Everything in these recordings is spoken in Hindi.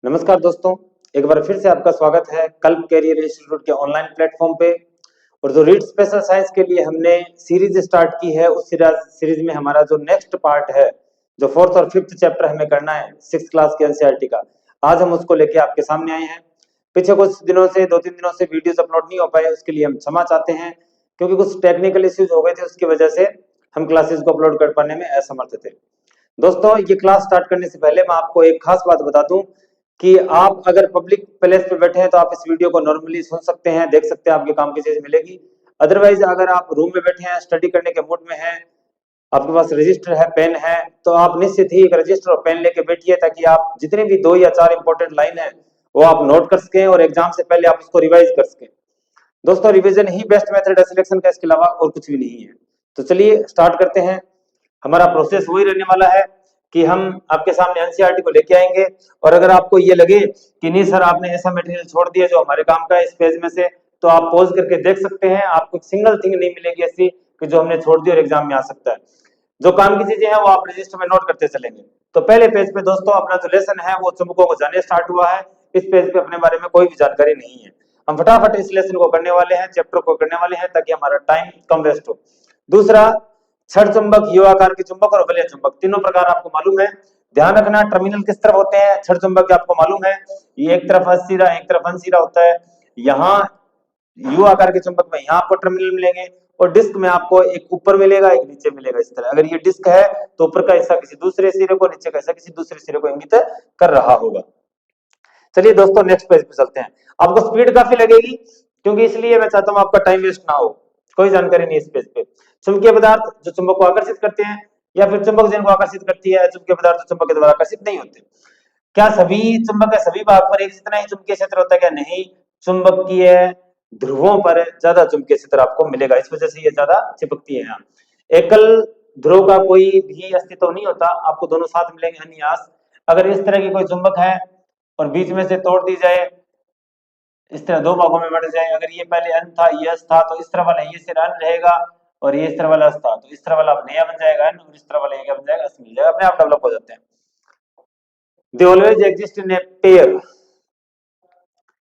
नमस्कार दोस्तों, एक बार फिर से आपका स्वागत है कल्प कैरियर इंस्टीट्यूट के ऑनलाइन प्लेटफॉर्म पे। और जो रीड स्पेशल साइंस के लिए हमने सीरीज स्टार्ट की है, उस सीरीज में हमारा जो नेक्स्ट पार्ट है, जो फोर्थ और फिफ्थ चैप्टर हमें करना है सिक्स क्लास के एनसीईआरटी का, आज हम उसको लेके आपके सामने आए हैं। पीछे कुछ दिनों से 2-3 दिनों से वीडियोस अपलोड नहीं हो पाए, उसके लिए हम क्षमा चाहते हैं, क्योंकि कुछ टेक्निकल इश्यूज हो गए थे, उसकी वजह से हम क्लासेस को अपलोड कर पाने में असमर्थ थे। दोस्तों, ये क्लास स्टार्ट करने से पहले मैं आपको एक खास बात बता दूं कि आप अगर पब्लिक प्लेस पे बैठे हैं तो आप इस वीडियो को नॉर्मली सुन सकते हैं, देख सकते हैं, आपके काम की चीज मिलेगी। अदरवाइज अगर आप रूम में बैठे हैं, स्टडी करने के मूड में हैं, आपके पास रजिस्टर है, पेन है, तो आप निश्चित ही एक रजिस्टर और पेन लेके बैठिए, ताकि आप जितने भी 2 या 4 इंपॉर्टेंट लाइन है वो आप नोट कर सकें और एग्जाम से पहले आप उसको रिवाइज कर सकें। दोस्तों, रिवीजन ही बेस्ट मेथड है सिलेक्शन का, इसके अलावा और कुछ भी नहीं है। तो चलिए स्टार्ट करते हैं। हमारा प्रोसेस वही रहने वाला है कि हम आपके सामने एनसीईआरटी को लेके आएंगे, और अगर आपको ये लगे कि नहीं सर आपने ऐसा मटेरियल छोड़ दिया जो हमारे काम का है इस पेज में से, तो आप पॉज करके देख सकते हैं। आपको सिंगल थिंग नहीं मिलेगी ऐसी कि जो हमने छोड़ दी और एग्जाम में आ सकता है। जो काम की चीजें हैं वो आप रजिस्टर में नोट करते चलेंगे। तो पहले पेज पे दोस्तों अपना जो लेसन है वो चुंबकों को जाने स्टार्ट हुआ है। इस पेज पे अपने बारे में कोई भी जानकारी नहीं है। हम फटाफट इस लेसन को करने वाले हैं, चैप्टर को करने वाले हैं, ताकि हमारा टाइम कम वेस्ट हो। दूसरा, छड़ चुंबक, यू आकार के चुंबक और वलय चुंबक, तीनों प्रकार आपको मालूम है। ध्यान रखना, टर्मिनल किस तरफ होते हैं छड़ चुंबक के, आपको मालूम है। ये एक तरफ असिरा, एक तरफ अनसिरा होता है। यहाँ यू आकार के चुंबक में यहाँ आपको टर्मिनल मिलेंगे, और डिस्क में आपको एक ऊपर मिलेगा, एक नीचे मिलेगा। इस तरह अगर ये डिस्क है तो ऊपर का हिस्सा किसी दूसरे सिरे को, नीचे का हिस्सा किसी दूसरे सिरे को इंगित कर रहा होगा। चलिए दोस्तों, नेक्स्ट पेज पे चलते हैं। आपको स्पीड काफी लगेगी, क्योंकि इसलिए मैं चाहता हूं आपका टाइम वेस्ट ना हो। कोई जानकारी नहीं इस पेज पे। चुंबकीय पदार्थ जो चुंबक को आकर्षित करते हैं, या फिर चुंबक जिनको आकर्षित करती है। चुंबकीय पदार्थ जो चुंबक के द्वारा आकर्षित नहीं होते। क्या सभी चुंबक है, सभी भाग पर एक जितना ही चुंबकीय क्षेत्र होता है? क्या नहीं, चुंबकीय ध्रुवों पर ज्यादा चुंबकीय क्षेत्र आपको मिलेगा, इस वजह से ये ज्यादा चिपकती है। यहाँ एकल ध्रुव का कोई भी अस्तित्व नहीं होता, आपको दोनों साथ मिलेंगे, अन्यास। अगर इस तरह की कोई चुंबक है और बीच में से तोड़ दी जाए, इस तरह दो भागों में बढ़ जाए, अगर ये पहले अन था, ये अस था, तो इस तरह वाला ये सिर अन रहेगा, और ये इस तरह वाला अस था, तो इस तरह वाला अब नया बन जाएगा अन, और इस तरह वाला ये क्या बन जाएगा, अस मिल जाएगा, अपने आप डेवलप हो जाते हैं। They always exist in a pair.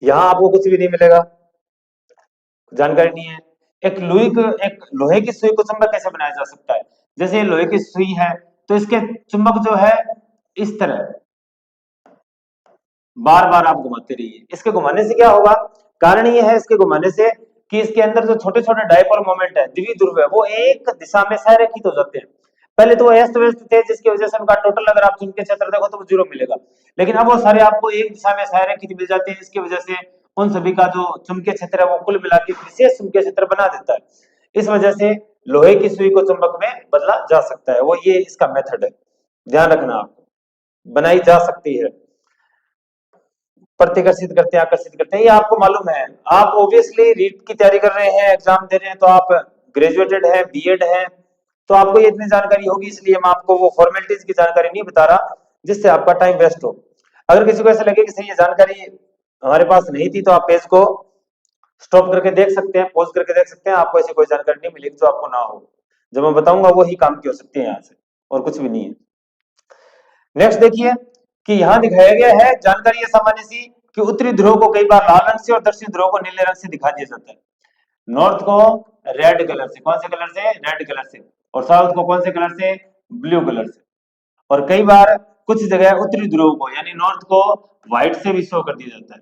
यहां आपको कुछ भी नहीं मिलेगा, जानकारी नहीं है। एक लोहे की सुई को चुंबक कैसे बनाया जा सकता है? जैसे ये लोहे की सुई है, तो इसके चुंबक जो है इस तरह बार बार आप घुमाते रहिए। इसके घुमाने से क्या होगा? कारण ये है इसके घुमाने से कि इसके अंदर जो छोटे छोटे डायपोल मोमेंट है, द्विध्रुव है, वो एक दिशा में संरेखित हो जाते हैं। पहले तो वो अस्त व्यस्त थे, जिसकी वजह से उनका टोटल अगर आप चुंबकीय क्षेत्र देखो तो वो 0 मिलेगा। लेकिन अब वो सारे आपको एक दिशा में संरेखित मिल जाते हैं। इसकी वजह से उन सभी का जो चुंबकीय क्षेत्र है वो कुल मिला के विशेष चुंबकीय क्षेत्र बना देता है। इस वजह से लोहे की सुई को चुंबक में बदला जा सकता है, वो ये इसका मेथड है। ध्यान रखना, आपको बनाई जा सकती है। प्रतिकर्षित करते हैं, आकर्षित करते हैं, ये आपको मालूम है। आप ऑब्वियसली रीट की तैयारी कर रहे हैं, एग्जाम दे रहे हैं, तो आप ग्रेजुएटेड है, बीएड है, तो आपको ये इतनी जानकारी होगी। इसलिए मैं आपको वो फॉर्मेलिटीज की जानकारी नहीं बता रहा जिससे आपका टाइम वेस्ट हो। अगर किसी को ऐसा लगे कि सही ये जानकारी हमारे पास नहीं थी, तो आप पेज को स्टॉप करके देख सकते हैं, पॉज करके देख सकते हैं। आपको ऐसी कोई जानकारी नहीं मिलेगी जो आपको ना हो। जो मैं बताऊंगा वो ही काम की हो सकती है यहाँ से, और कुछ भी नहीं है। नेक्स्ट देखिए कि यहाँ दिखाया गया है जानकारी है सामान्य सी, कि उत्तरी ध्रुव को कई बार लाल रंग से और दक्षिणी ध्रुव को नीले रंग से दिखा दिया जाता है। नॉर्थ को रेड कलर से, कौन से कलर से? रेड कलर से। और साउथ को कौन से कलर से? ब्लू कलर से। और कई बार कुछ जगह उत्तरी ध्रुव को यानी नॉर्थ को व्हाइट से भी शो कर दिया जाता है।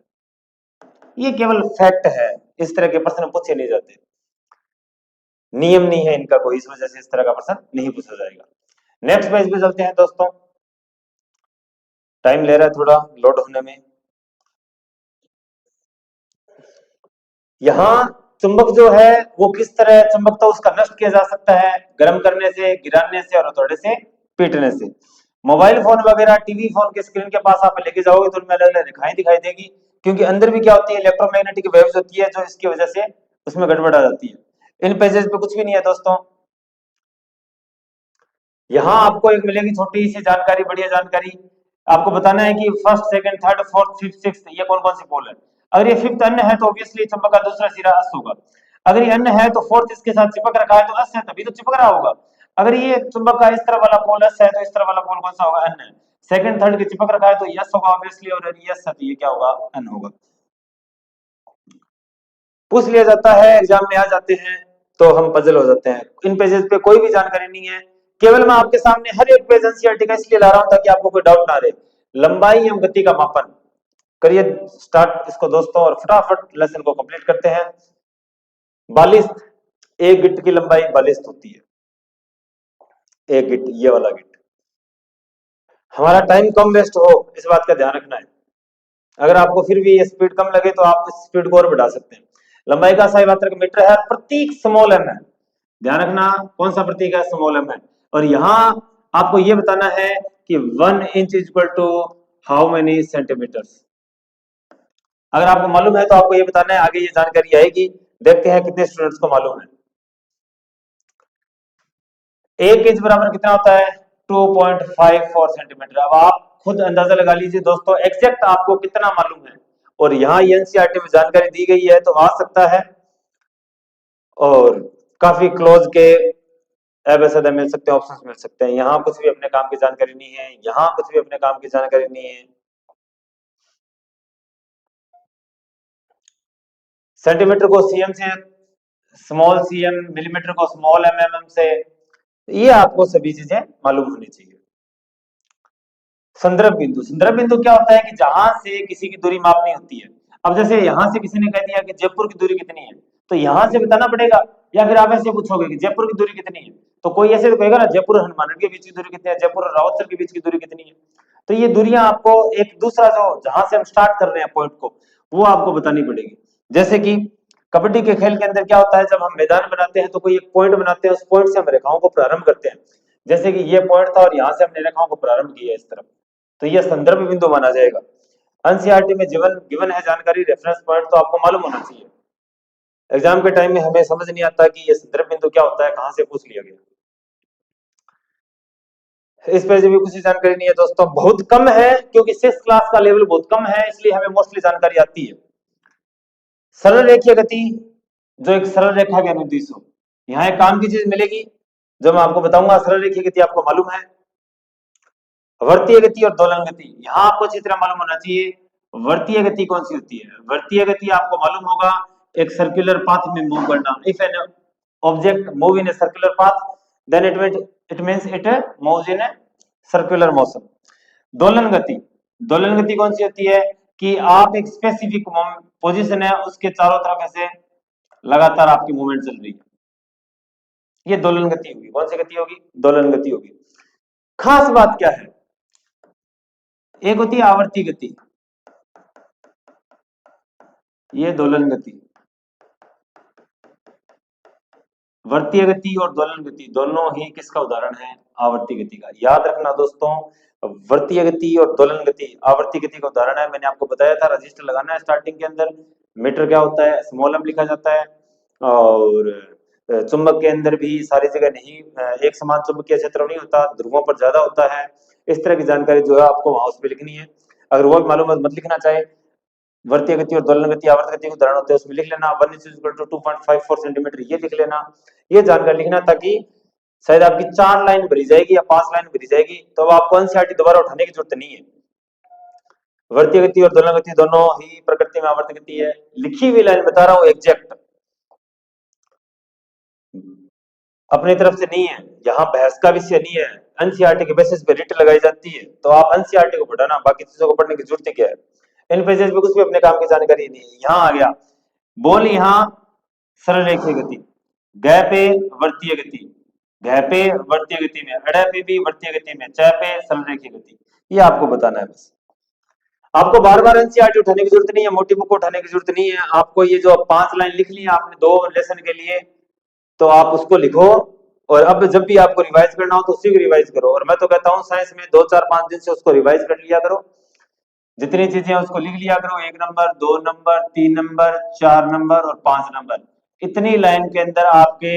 ये केवल फैक्ट है, इस तरह के प्रश्न पूछे नहीं जाते, नियम नहीं है इनका कोई, इस वजह से इस तरह का प्रश्न नहीं पूछा जाएगा। नेक्स्ट पेज पे चलते हैं दोस्तों, टाइम ले रहा है थोड़ा लोड होने में। यहाँ चुंबक जो है वो किस तरह चुंबकता उसका नष्ट किया जा सकता है? गर्म करने से, गिराने से, और हथौड़े से पीटने से। मोबाइल फोन वगैरह, टीवी फोन के स्क्रीन के पास आप लेके जाओगे तो उनमें अलग अलग रेखाएं दिखाई देगी, क्योंकि अंदर भी क्या होती है, इलेक्ट्रोमैग्नेटिक वेव्स होती है, जो इसकी वजह से उसमें गड़बड़ आ जाती है। इन पेजेस पे कुछ भी नहीं है दोस्तों। यहाँ आपको एक मिलेगी छोटी सी जानकारी, बढ़िया जानकारी। आपको बताना है कि first, second, third, fourth, fifth, sixth ये कौन कौन सी पोल है। अगर ये फिफ्थ अन्य है तो ऑब्वियसली चुंबक का दूसरा सिरा अस होगा। अगर ये अन्य है तो फोर्थ इसके साथ चिपक रखा है तो अस है, तभी तो चिपक रहा होगा। अगर ये चुंबक का इस तरह वाला पोल अस है तो इस तरह वाला पोल कौन सा होगा? अन्य। सेकंड थर्ड के चिपक रखा है तो यस होगा ऑब्वियसली, और यस है तो ये क्या होगा, एन होगा। पूछ लिया जाता है, एग्जाम में आ जाते हैं तो हम पजल हो जाते हैं। इन पेजेस पे कोई भी जानकारी नहीं है, केवल मैं आपके सामने हर एक पेज एनसीईआरटी का इसलिए ला रहा हूं ताकि आपको कोई डाउट ना रहे। लंबाई एवं गति का मापन करिए स्टार्ट इसको दोस्तों, और फटाफट लेसन को कंप्लीट करते हैं। बालिस्त, एक गिट्ट की लंबाई बालिस्त होती है, एक गिट्ट, ये वाला गिट्ट। हमारा टाइम कम वेस्ट हो इस बात का ध्यान रखना है। अगर आपको फिर भी ये स्पीड कम लगे तो आप इस स्पीड को और बढ़ा सकते हैं। लंबाई का सही मात्रक मीटर है, प्रतीक स्मॉल एम है, ध्यान रखना कौन सा प्रतीक है, स्मॉल एम है। और यहां आपको ये बताना है कि 1 inch is equal to how many centimeters. अगर आपको मालूम है तो आपको ये बताना है, आगे ये जानकारी आएगी, देखते हैं कितने स्टूडेंट्स को मालूम है। 1 इंच बराबर कितना होता है, 2.54 सेंटीमीटर। अब आप खुद अंदाजा लगा लीजिए दोस्तों, एग्जैक्ट आपको कितना मालूम है। और यहाँ एनसीईआरटी में जानकारी दी गई है तो आ सकता है, और काफी क्लोज के एबेसडे मिल सकते हैं, ऑप्शंस मिल सकते हैं। यहाँ कुछ भी अपने काम की जानकारी नहीं है, यहाँ कुछ भी अपने काम की जानकारी नहीं है। सेंटीमीटर को सीएम से, स्मॉल सीएम, मिलीमीटर को स्मॉल एमएम से, ये आपको सभी चीजें मालूम होनी चाहिए। संदर्भ बिंदु, संदर्भ बिंदु क्या होता है कि जहां से किसी की दूरी मापनी होती है। अब जैसे यहां से किसी ने कह दिया कि जयपुर की दूरी कितनी है, तो यहां से बताना पड़ेगा, या फिर आप ऐसे पूछोगे कि जयपुर की दूरी कितनी है, तो कोई ऐसे तो कहेगा ना जयपुर और हनुमानगढ़ के बीच की दूरी कितनी है, जयपुर और रावतसर के बीच की दूरी कितनी है। तो ये दूरियां आपको एक दूसरा जो जहां से हम स्टार्ट कर रहे हैं पॉइंट को, वो आपको बतानी पड़ेगी। जैसे कि कबड्डी के खेल के अंदर क्या होता है, जब हम मैदान बनाते हैं तो कोई एक पॉइंट बनाते हैं, उस पॉइंट से हम रेखाओं को प्रारंभ करते हैं। जैसे कि ये पॉइंट था और यहाँ से हमने रेखाओं को प्रारंभ किया इस तरफ, तो यह संदर्भ बिंदु माना जाएगा। एनसीईआरटी में गिवन है जानकारी, रेफरेंस पॉइंट तो आपको मालूम होना चाहिए। एग्जाम के टाइम में हमें समझ नहीं आता कि ये संदर्भ बिंदु क्या होता है, कहां से पूछ लिया गया। इस पर भी कुछ जानकारी नहीं है दोस्तों, बहुत कम है, क्योंकि 6th क्लास का लेवल बहुत कम है, इसलिए हमें मोस्टली जानकारी आती है। सरल रेखीय गति, जो एक सरल रेखा के अनुदिश हो, यहाँ एक काम की चीज मिलेगी जो मैं आपको बताऊंगा। सरल रेखीय गति आपको मालूम है, वर्तीय गति और दोलन गति, यहाँ आपको अच्छी तरह मालूम होना चाहिए। वर्तीय गति कौन सी होती है, वर्तीय गति आपको मालूम होगा, एक सर्कुलर पाथ में मूव करना। If an object move in a circular path then it means it moves in a circular motion. दोलन गति, दोलन गति कौन सी होती है कि आप एक स्पेसिफिक पोजीशन है, उसके चारों तरफ ऐसे लगातार आपकी मूवमेंट चल रही है, ये दोलन गति होगी। कौन सी गति होगी, दोलन गति होगी। खास बात क्या है, एक होती है आवर्ती गति, ये दोलन गति। वर्तीय गति और दोलन गति दोनों ही किसका उदाहरण है, आवर्ती गति का। याद रखना दोस्तों, वर्तीय गति और दोलन गति आवर्ती गति का उदाहरण है। मैंने आपको बताया था रजिस्टर लगाना है स्टार्टिंग के अंदर। मीटर क्या होता है, स्मॉल एम लिखा जाता है। और चुंबक के अंदर भी सारी जगह नहीं एक समान चुंबकीय क्षेत्र नहीं होता, ध्रुवों पर ज्यादा होता है। इस तरह की जानकारी जो है आपको वहां उस पर लिखनी है। अगर वो मालूम है मत लिखना चाहे, वर्तीय गति और दोलन गति आवर्त गति के उदाहरण होते हैं, उसमें लिख लेना 1 इज इक्वल टू 2.54 सेंटीमीटर, ये लिख लेना, ये जानकारी लिखना, ताकि शायद आपकी 4 लाइन भरी जाएगी या 5 लाइन भरी जाएगी, तो अब आपको एनसीईआरटी दोबारा उठाने की जरूरत नहीं है। वर्तीय गति और दोलन गति दोनों ही प्रकृति में आवर्त गति है। लिखी हुई लाइन बता रहा हूं एग्जैक्ट, अपनी तरफ से नहीं है, यहाँ बहस का विषय नहीं है। एनसीईआरटी के बेसिस पे रिट लगाई जाती है, तो आप एनसीईआरटी को पढ़ाना, बाकी चीजों को पढ़ने की जरूरत क्या है। इन पेजेस पे कुछ भी अपने काम की जानकारी नहीं है। यहाँ आ गया बोल, यहाँ सरल रेखीय गति, गै पे वर्तीय गति, घ पे वर्तीय गति में, अड़ पे भी वर्तीय गति में, च पे सरल रेखीय गति, ये आपको बताना है बस। आपको बार बार एनसीईआरटी उठाने की जरूरत नहीं है, मोटी बुक उठाने की जरूरत नहीं है। आपको ये जो 5 लाइन लिख ली आपने 2 लेसन के लिए, तो आप उसको लिखो, और अब जब भी आपको रिवाइज करना हो तो उसी को रिवाइज करो। और मैं तो कहता हूँ साइंस में 2 4 5 दिन से उसको रिवाइज कर लिया करो, जितनी चीजें उसको लिख लिया करो, 1 नंबर 2 नंबर 3 नंबर 4 नंबर और 5 नंबर, इतनी लाइन के अंदर आपके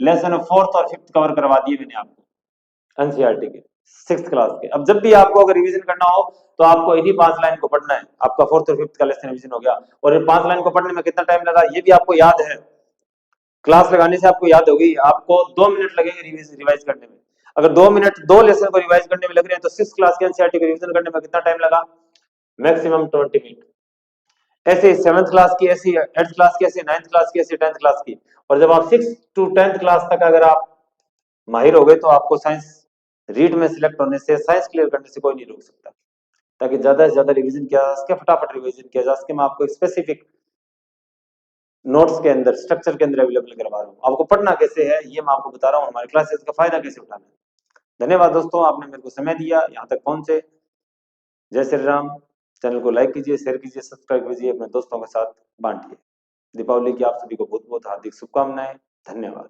लेसन 4th और 5th कवर करवा दिए मैंने आपको एनसीईआरटी के 6th क्लास के। अब जब भी आपको अगर रिवीजन करना हो तो आपको इन्हीं 5 लाइन को पढ़ना है, आपका 4th और 5th का लेसन रिवीजन हो गया। और इन 5 लाइन को पढ़ने में कितना टाइम लगा ये भी आपको याद है, क्लास लगाने से आपको याद होगी, आपको 2 मिनट लगेंगे रिवाइज करने में। अगर 2 मिनट 2 लेसन को रिवाइज करने में लग रहे हैं तो 6 क्लास के एनसीईआरटी को रिवीजन करने में कितना टाइम लगा? Maximum 20 minute. ऐसे 7th क्लास की, ऐसी 8th क्लास की, ऐसी 9th क्लास की, ऐसी 10th क्लास की। और जब आप 6 to 10th क्लास तक अगर आप माहिर हो गए तो आपको साइंस रीड में सिलेक्ट होने से, साइंस क्लियर करने से कोई नहीं रोक सकता। ताकि ज्यादा से ज्यादा रिवीजन किया जा सके, फटाफट रिवीजन किया जा सके। मैं आपको स्पेसिफिक नोट्स के अंदर, स्ट्रक्चर के अंदर अवेलेबल करवा रहा हूँ। आपको पढ़ना कैसे है ये मैं आपको बता रहा हूँ, हमारे क्लासेस का फायदा कैसे उठाना है। धन्यवाद दोस्तों, आपने मेरे को समय दिया, यहाँ तक पहुंचे। जय श्री राम। चैनल को लाइक कीजिए, शेयर कीजिए, सब्सक्राइब कीजिए, अपने दोस्तों के साथ बांटिए। दीपावली की आप सभी को बहुत बहुत हार्दिक शुभकामनाएं। धन्यवाद।